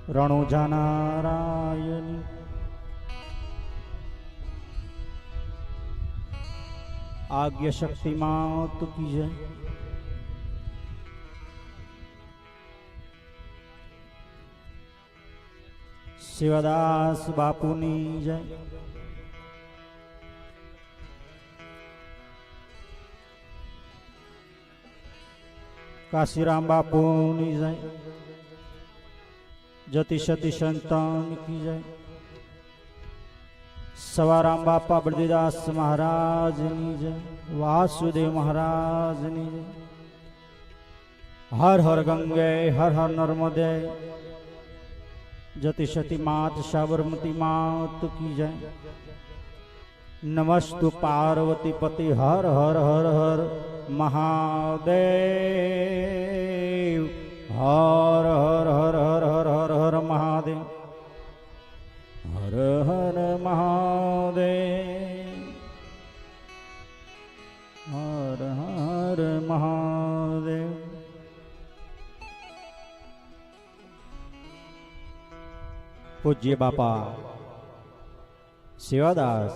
રણુજા નારાયણ आज्ञा शक्ति मात की जय। शिवदास बापूनी जय। काशीराम बापूनी जय। जति सती संतान की जय। सवाराम बापा बलदेदास महाराज जय। वासुदेव महाराज जय। हर हर गंगे हर हर नर्मदे। जति सती मात साबरमती मात की जय। नमस्तु पार्वती पति हर हर हर हर महादेव। हर हर हर हर हर हर हर महादेव। हर हर महादेव। हर हर महादेव। पूज्य बापा शिवदास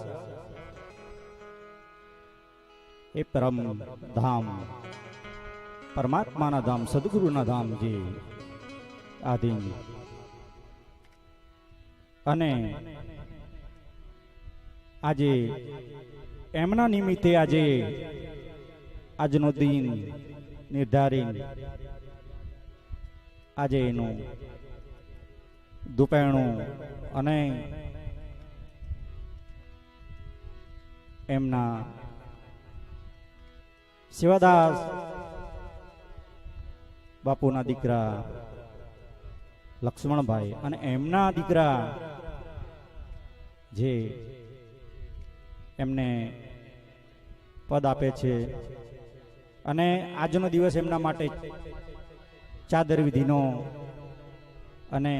ए परम धाम परमात्मा ना धाम सदगुरु ना धाम जी आदि અને આજે એમના નિમિત્તે આજે આજનો દિન નિર્ધારિત આજે એનું દુપહેણું અને એમના શિવદાસ બાપુના દીકરા લક્ષ્મણભાઈ અને એમના દીકરા જે એમને પદ આપે છે અને આજનો દિવસ એમના માટે ચાદર વિધિનો અને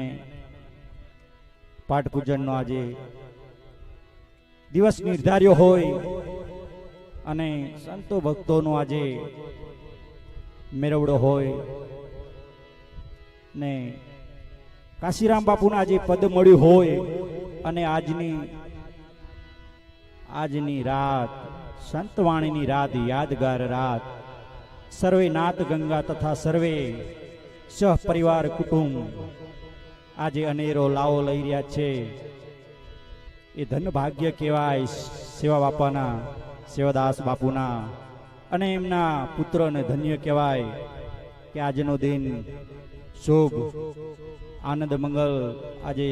પાઠ પૂજનનો આજે દિવસ નિર્ધાર્યો હોય અને સંતો ભક્તોનો આજે મેળવડો હોય ને કાશીરામ બાપુના આજે પદ મળ્યું હોય અને આજની રાત સંતવાણીની રાત યાદગાર રાત સર્વે નાથ ગંગા તથા સર્વે સહપરિવાર કુટુંબ આજે અનેરો લાવો લઈ રહ્યા છે એ ધન ભાગ્ય કહેવાય સેવા બાપાના સેવાદાસ બાપુના અને એમના પુત્રને ધન્ય કહેવાય કે આજનો દિન શુભ આનંદ મંગલ આજે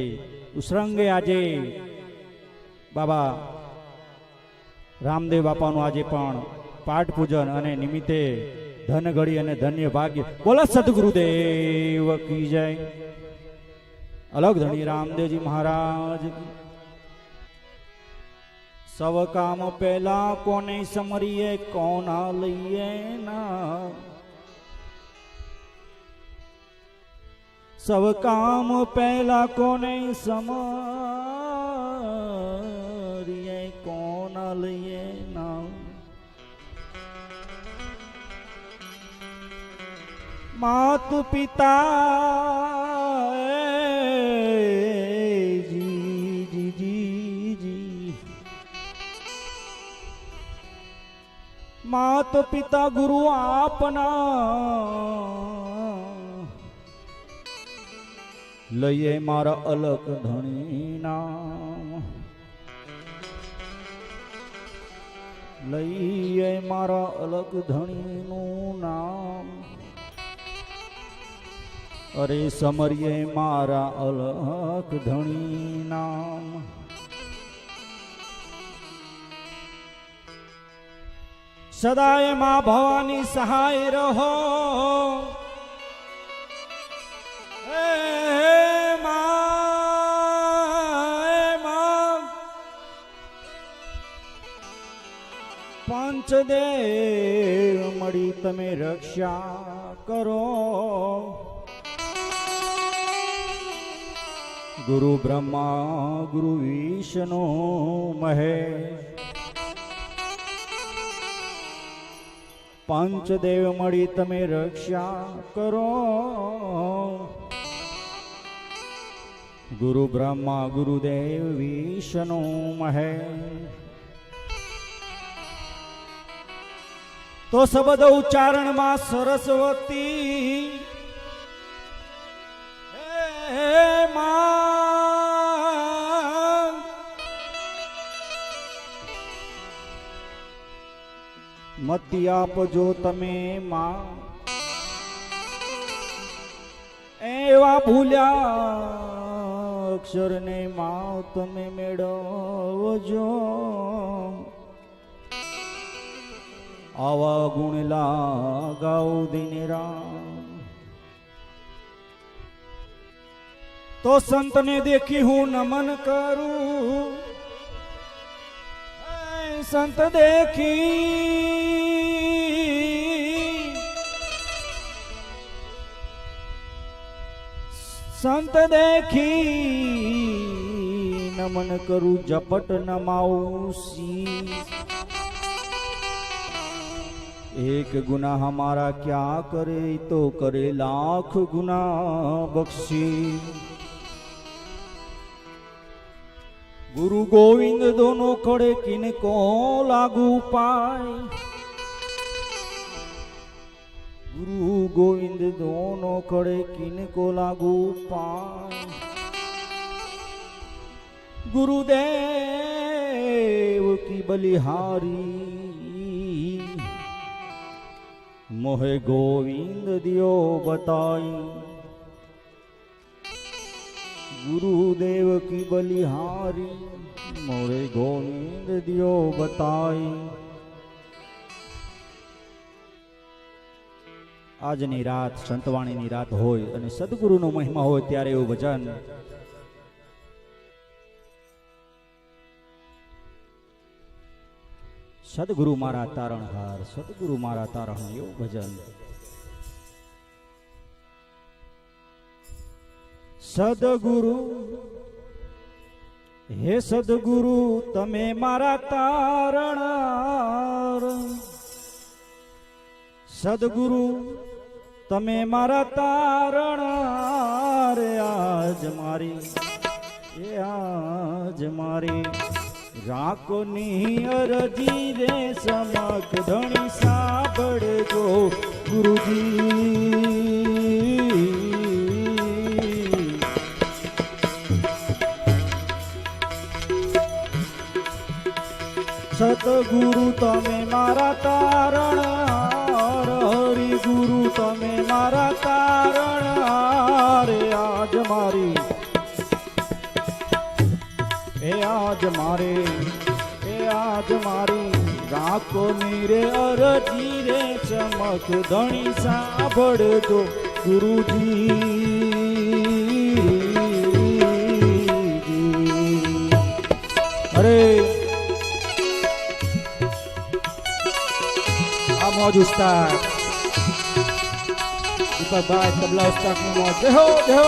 ઉસરંગે આજે બાબા રામદેવ બાપાનું આજે પણ પાઠ પૂજન અને નિમિત્તે ધન ઘડી અને ધન્ય ભાગ્ય બોલો સદગુરુદેવ કી જય। અલગ ધણી રામદેવજી મહારાજ સવ કામ પહેલા કોને સમરીએ કોના લઈએ ના। સવ કામ પહેલા કોને સમરીએ કોના લઈએ ના। માત પિતા જી માત પિતા ગુરુ આપના લઈએ મારા અલગ ધણી નામ। લઈએ મારા અલગ ધણીનું નામ। અરે સમરીએ મારા અલગ ધણી નામ। સદાય માં ભવાની સહાય રહો। પંચદેવ મળી તમે રક્ષા કરો। ગુરુ બ્રહ્મા ગુરુ વિષ્ણુ મહેશ પંચદેવ મળી તમે રક્ષા કરો। गुरु ब्रह्मा गुरुदेव विष्णु महेश। तो शब्द उच्चारण में सरस्वती मती आपजो तमे मां एवा भूल्या अक्षर ने मां तमे मेळवजो। आवा गुण लगाओ दिन राम। तो संत ने देखी हूं नमन करूं संत देखी संत देखी नमन करूं जपट नमाऊं सी। एक गुना हमारा क्या करे तो करे लाख गुना बख्शी। गुरु गोविंद दोनों खड़े किनको लागू पाए। गुरु गोविंद दोनों खड़े किनको लागू पाए। गुरुदेव की बलिहारी मोहे गोविंद दियो बताई। गुरुदेव की बलिहारी मोरे गोविंद दियो बताई। આજની રાત સંતવાણીની રાત હોય અને સદગુરુનો મહિમા હોય ત્યારે એવું ભજન સદગુરુ મારા તારણહાર સદગુરુ મારા તારણ એવું ભજન। સદગુરુ હે સદગુરુ તમે મારા તારણહાર। સદગુરુ તમે મારા તારણહાર। આજ મારી રાખોની અરજી રે સમક ધણી સાંભળજો ગુરુજી। સતગુરુ તમે મારા તારણહાર। હરિ ગુરુ તમે મારા તારણહાર। आज मारी राखो नीरे अरजी रे चमक धणी सांभळजो गुरुजी। अरे आ मौज उस्ताद दीपक भाई तबला उस्ताद की मौज। जय हो जय हो।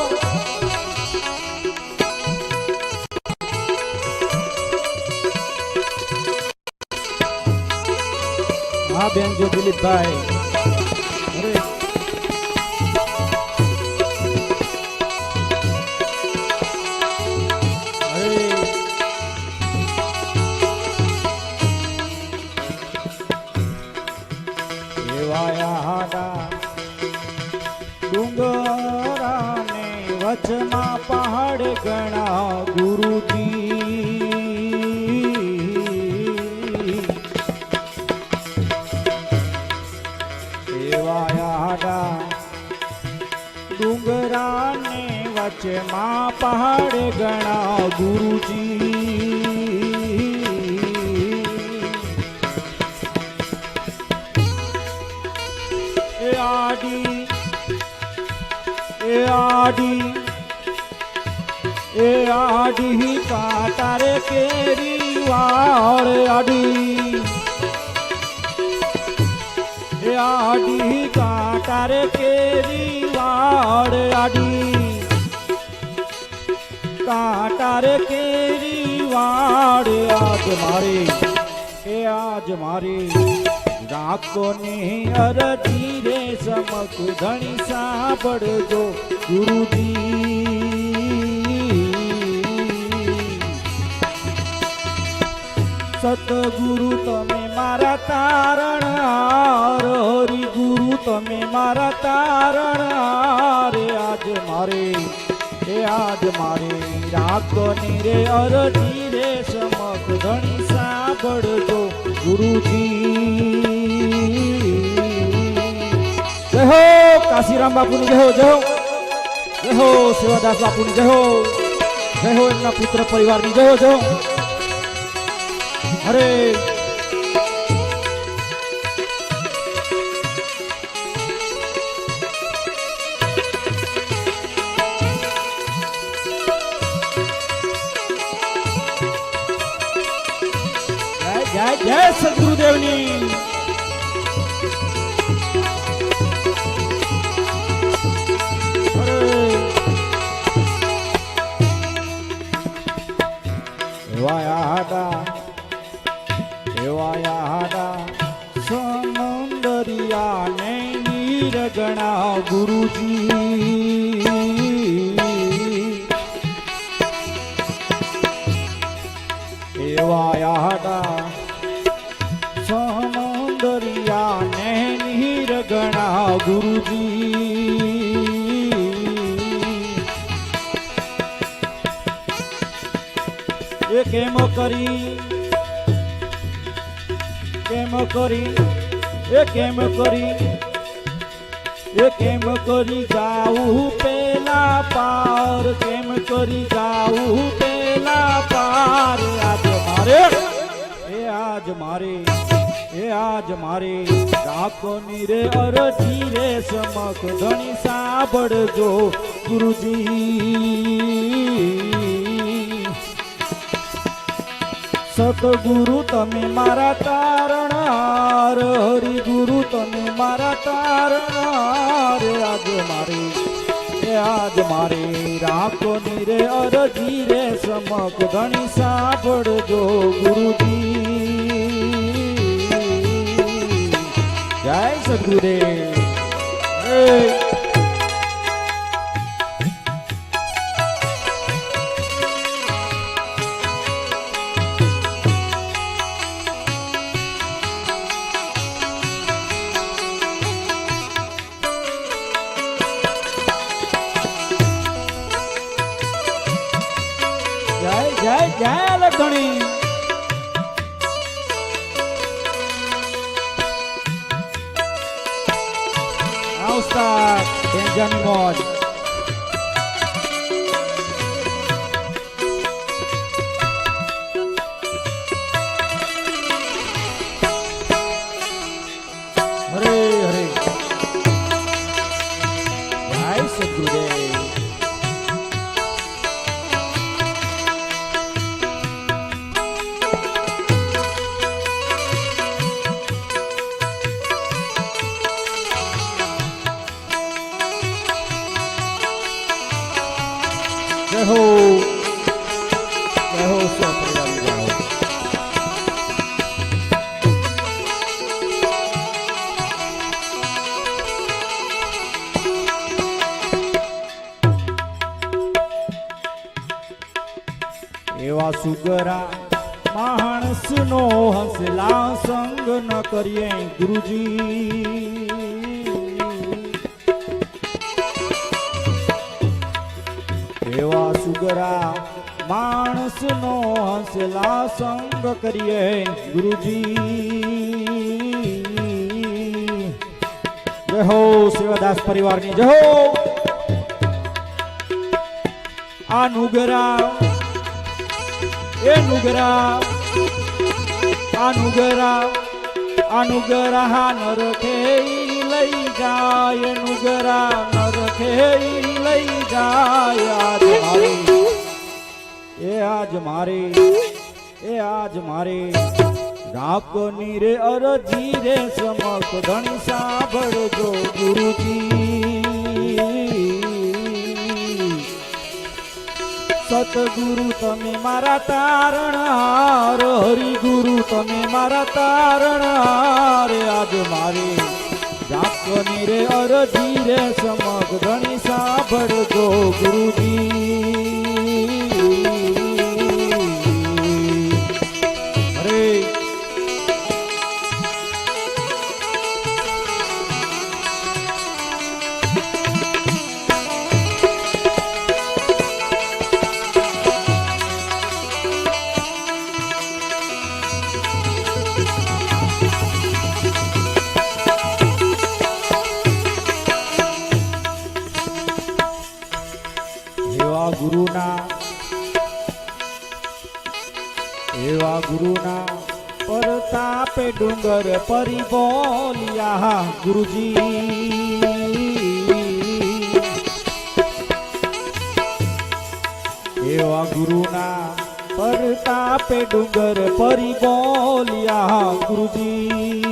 हाँ बेन जो दिलीप भाई। अरे डूंगरा ने वचमा पहाड़ गणा गुरुजी। डूंगरा ने वचमा पहाड़ गणा गुरुजी। आडी काटा रे केरी वाड़ आडी काटा रे केरी वाड़ आडी काटा रे केरी वाड़। आज मारे राखोनी अरजी रे समक धणी सांभळजो गुरुजी। સતગુરુ તમે મારા તારણહાર, હરિ ગુરુ તમે મારા તારણહાર. આજ મારે આજ મારે રાખની રે અરજી રે સમક ધણી સાંભળજો ગુરુજી. જય હો કાશીરામ બાપુની જય હો, જય હો, જય હો સેવાદાસ બાપુની જય હો, જય હો એમના પુત્ર પરિવારની જય હો, જય હો. અરે જય જય સદગુરુદેવની. સમંદરિયા ને નીરગણા ગુરુજી. એવા યાડા સમંદરિયા ને નીરગણા ગુરુજી. એ કેમ કરી એ કેમ કરી જાવું પેલા પાર, કેમ કરી જાવું પેલા પાર. આજ મારે રાખની રે અરજી રે સમક ધણી સાંભળજો ગુરુજી. સતગુરુ તમે મારા તારણહાર, હરિ ગુરુ તમે મારા તારણહાર. આજ મારે રાખની રે અરજી રે સમક ધણી સાંભળજો ગુરુજી. જય સદગુરુદેવ. જય જય લખણી. ઉસ્તાદ બેંજાની મોજ. હરે હરે જય સદગુરુદેવ. જય હો સ્વપ્રયામી જય હો. એવા સુગરા માણસનો હસલા સંગ ન કરીએ ગુરુજી. એવા સુગરા માણસનો હસલા સંગ કરીએ ગુરુજી. જય હો સેવાદાસ પરિવારની જય હો. આ નુગરા એ નુગરા અનુગ્રહ નરખે લઈ જાય, નુગરા નરખે લઈ જાય. આજ મારે રાખની રે અરજી રે સમક ધણી સાંભળજો ગુરુજી. સતગુરુ તમે મારા તારણહાર, હરિ ગુરુ તમે મારા તારણહાર. આજ મારે રાખની રે અરજી રે સમક ધણી સાંભળજો ગુરુજી. હરે એવા ગુરુના પરતાપે ડુંગર પરી બોલ્યા ગુરુજી. એવા ગુરુના પરતાપે ડુંગર પરી બોલ્યા ગુરુજી.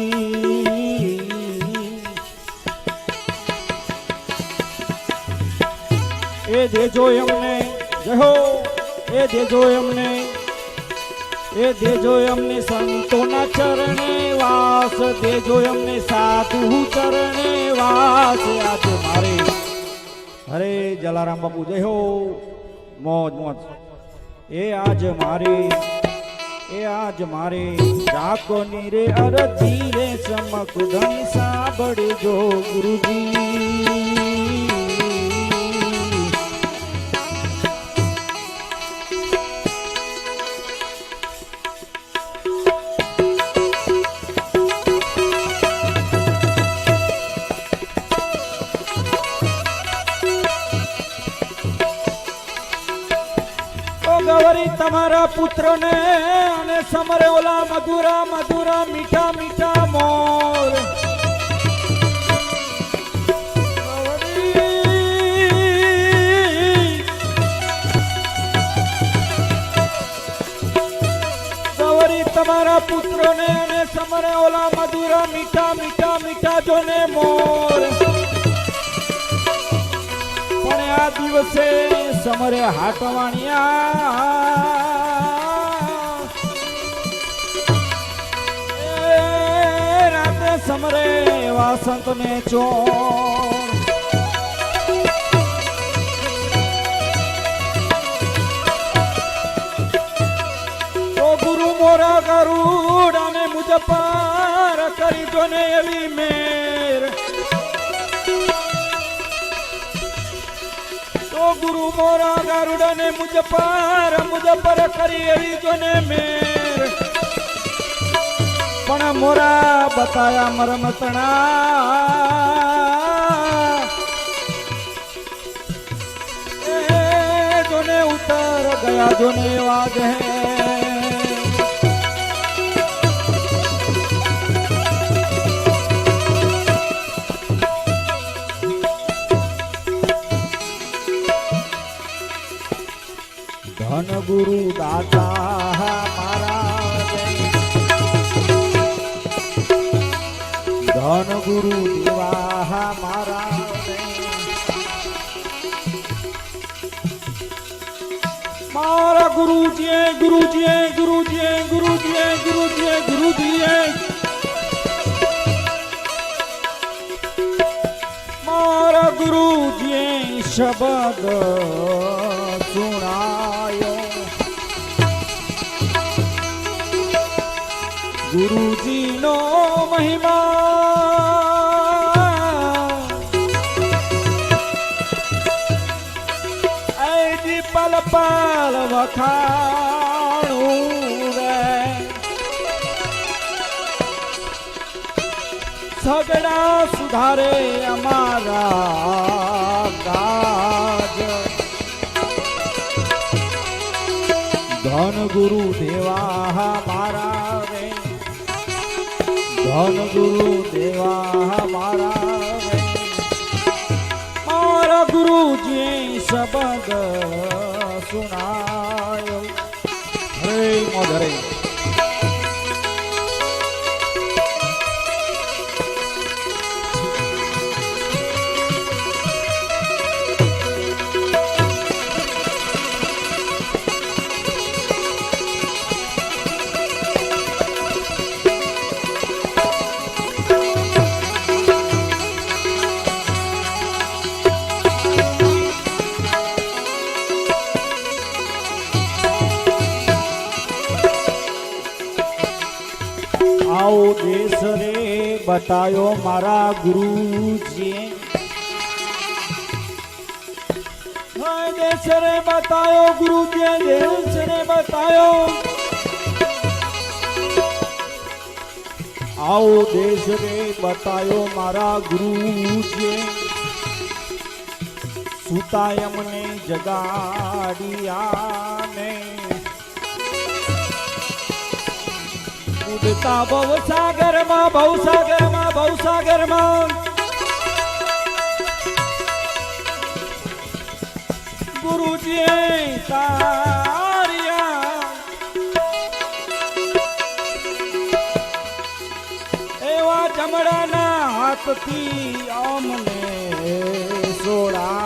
એ દેજો એમને જય હો, એ દેજો એમને, એ દેજો એમને સંતોના ચરણે વાસ, દેજો એમને સાધુ ચરણે વાસ. આજે મારે હરે જલારામ બાપુ જય હો, મોજ મોજ. એ આજ મારે રાખોની રે અરજી રે ચમક ધણી સાંભળજો ગુરુજી. ગવરી તમારા પુત્રને અને સમરે ઓલા મધુરા મધુરા મીઠા મીઠા મોર. ગવરી તમારા પુત્રને અને સમરે ઓલા મધુરા મીઠા મીઠા મીઠા જોને મોર. પણ આ દિવસે સમરે હાટવાણિયા, રાતે સમરે વાસંત ને ચોર. તો ગુરુ મોરા ગરુડ અને મુજ પાર કરી દો ને એવી મેર. ગુરુ મોરા ગારુડને મુજ પર કરી એવી જોને મેર. પણ મોરા બતાયા મરમતણા, એ જોને ઉતર ગયા જોને વાગે. ધન ગુરુ દાતા મારા, ધન ગુરુ દેવા મારા. મારા ગુરુજીએ ગુરુજીએ ગુરુજીએ ગુરુજીએ ગુરુજીએ ગુરુજીએ મારા ગુરુજીએ શબ્દ સુણાયો. ગુરુજીનો મહિમા એજી પલ પલ વખાણું રે. સગડા સુધારે અમારા કાજ. ધન ગુરુ દેવા મારા રે, ધન ગુરુ દેવા મારા રે. મારા ગુરુજી શબ્દ સુણાયો. હરે મોધરે આવો દેશ રે બતાયો મારા ગુરુજીએ. દેશ રે બતાયો ગુરુજીએ, દેશ રે બતાયો. આવો દેશ રે બતાયો મારા ગુરુજીએ. સુતા એમને જગાડિયા ને ઉડતા ભવસાગરમાં ભવસાગરમાં ભવસાગરમાં ગુરુજીએ તાર્યા એવા જમડાના હાથથી અમને સોડાયા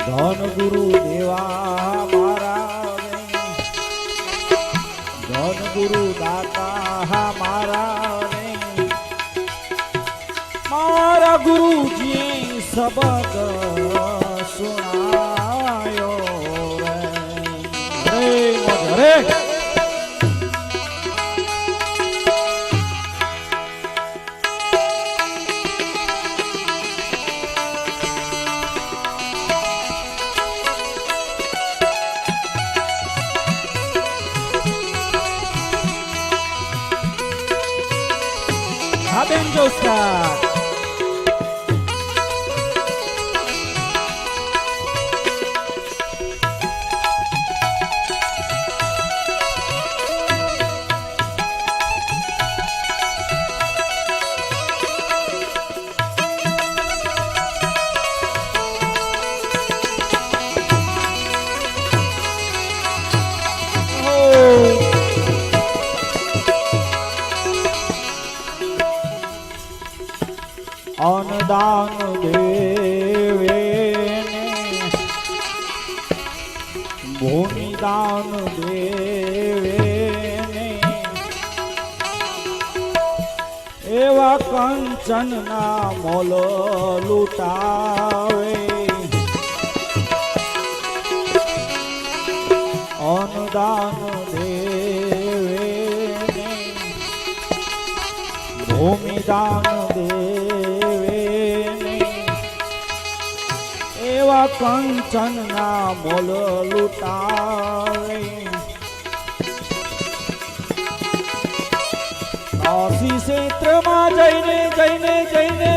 ધન ગુરુ દેવા મારા ધન ગુરુ દાતા મારા મારા ગુરુજી શબ્દ સુણાયો રે રે બેન જોસ્તા અન્નદાન દેવે ભૂમિદાન દેવે એવા કંચનના મોલ લૂટાવે અન્નદાન દેવે ભૂમિદાન કંચનના મોલ લૂટાવે કાશી ક્ષેત્રમાં જઈને જઈને જઈને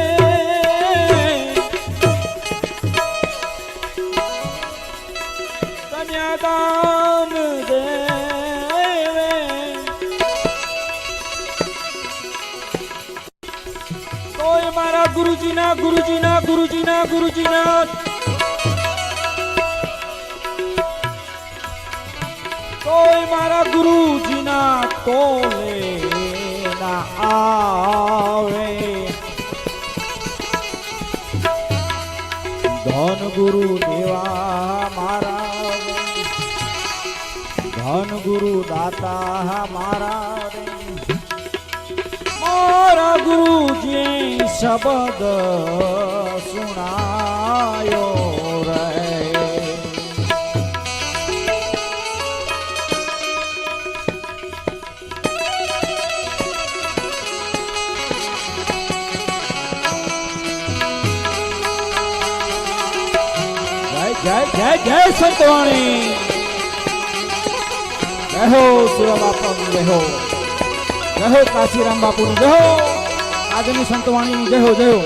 કન્યાદાન દેવે તોય મારા ગુરુજીના ગુરુજીના ગુરુજીના ગુરુજીના કોઈ મારા ગુરુજીના તોલે ના આવે ધન ગુરુ દેવા મારા ધન ગુરુ દાતા મારા મારા ગુરુજી શબ્દ સુણાયો રે જય જય જય સંતવાણી જય હો શિવ બાપાનું જય હો જય હો કાશીરામ બાપુનું જય હો આજની સંતવાણીનું જય હો જય હો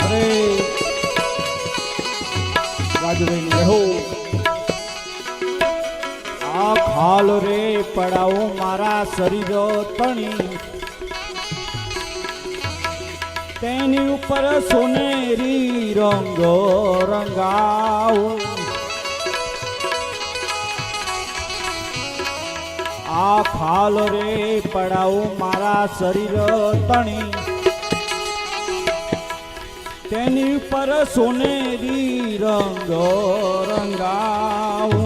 અરે રાજુભાઈનું જય હો આ ખાલ રે પડાવો મારા શરીર તણી તેની ઉપર સોનેરી રંગ રંગાવો આ ખાલ રે પડાવો મારા શરીર તણી તેની ઉપર સોનેરી રંગ રંગાવો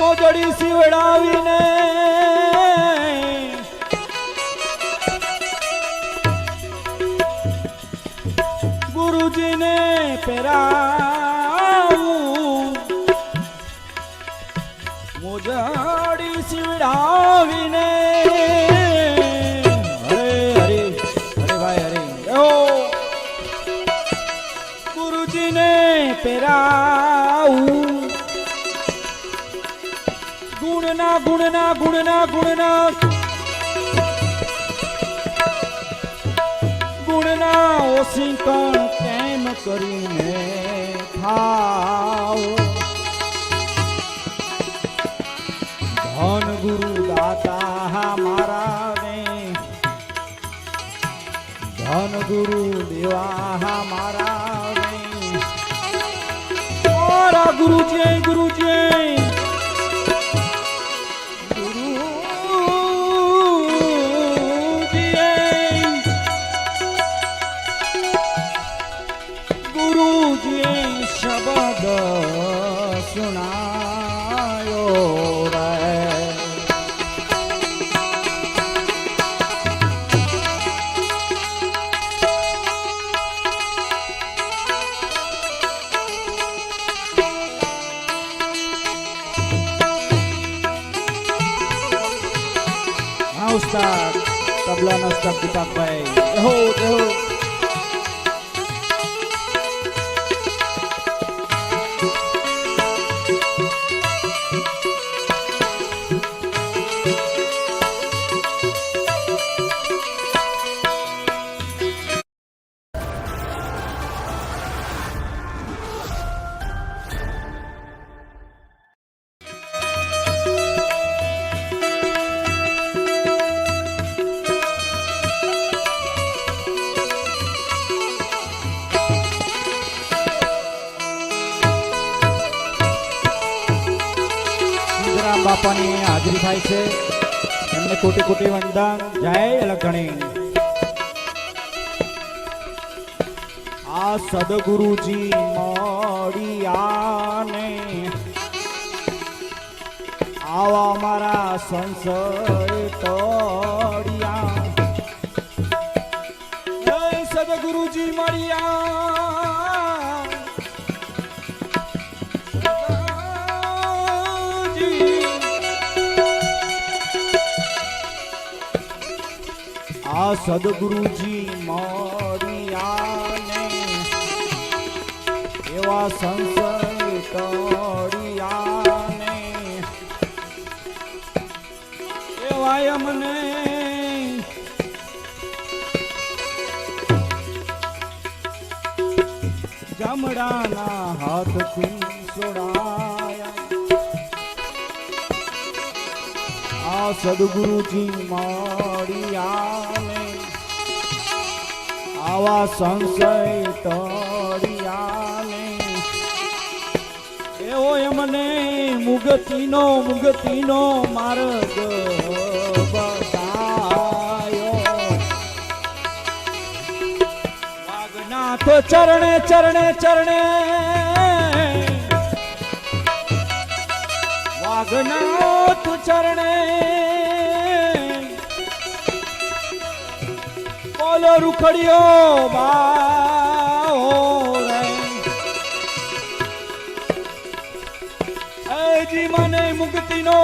મોજડી સીવડાવીને ગુરુજીને પહેરાવું મોજડી સીવડાવીને હરે હરે હરે ભાઈ હરે ગુરુજીને પહેરાવું ગુણના ગુણના ગુણના ગુણના કણ કેમ કરીને ખાઓ ધન ગુરુ દાતા મારા ને ધન ગુરુ દેવા મારા ને મારા ગુરુજી ગુરુજી શબ્દ સુનાયો રે હા ઉસ્તાદ તબલાનો ઉસ્તાદ દીપકભાઈ દેહો દેહો બાપાની હાજરી થાય છે એમને કોટી કોટી વંદન જય લખણી આ સદગુરુજી મળ્યાને આવા મારા સંશય તોડ્યા જય સદગુરુજી મળ્યા આ સદગુરુજી મળ્યાને એવા સંશય તોડ્યાને એવાય અમને જમડાના હાથથી છોડાયા આ સદગુરુજી મળ્યાને આવા સંશય તોડ્યાને એવો એમને મુગતીનો માર્ગ બતાયો વાગનાથ ચરણે ચરણે ચરણે વાગનાથ ચરણે બોલો રૂખડિયો બાઓ રે એજી મને મુક્તિનો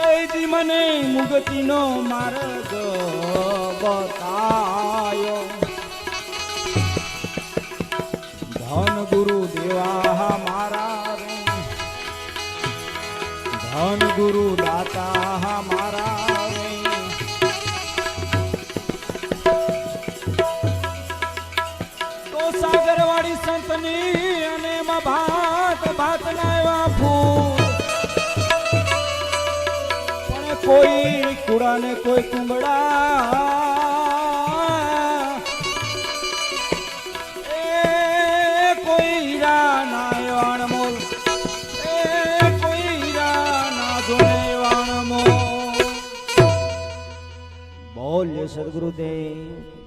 એજી મને મુક્તિનો માર્ગ બતાયો ધન ગુરુ દેવા મારા રે ધન ગુરુ દાતા મારા રે તો સાગરવાડી સંતની અને એમાં ભાત ના એવા ફૂલ પણ કોઈ કુડા ને કોઈ કુંબડા કોઈ હીરા ના એવા અણમોલ બોલ્ય સદગુરુદેવ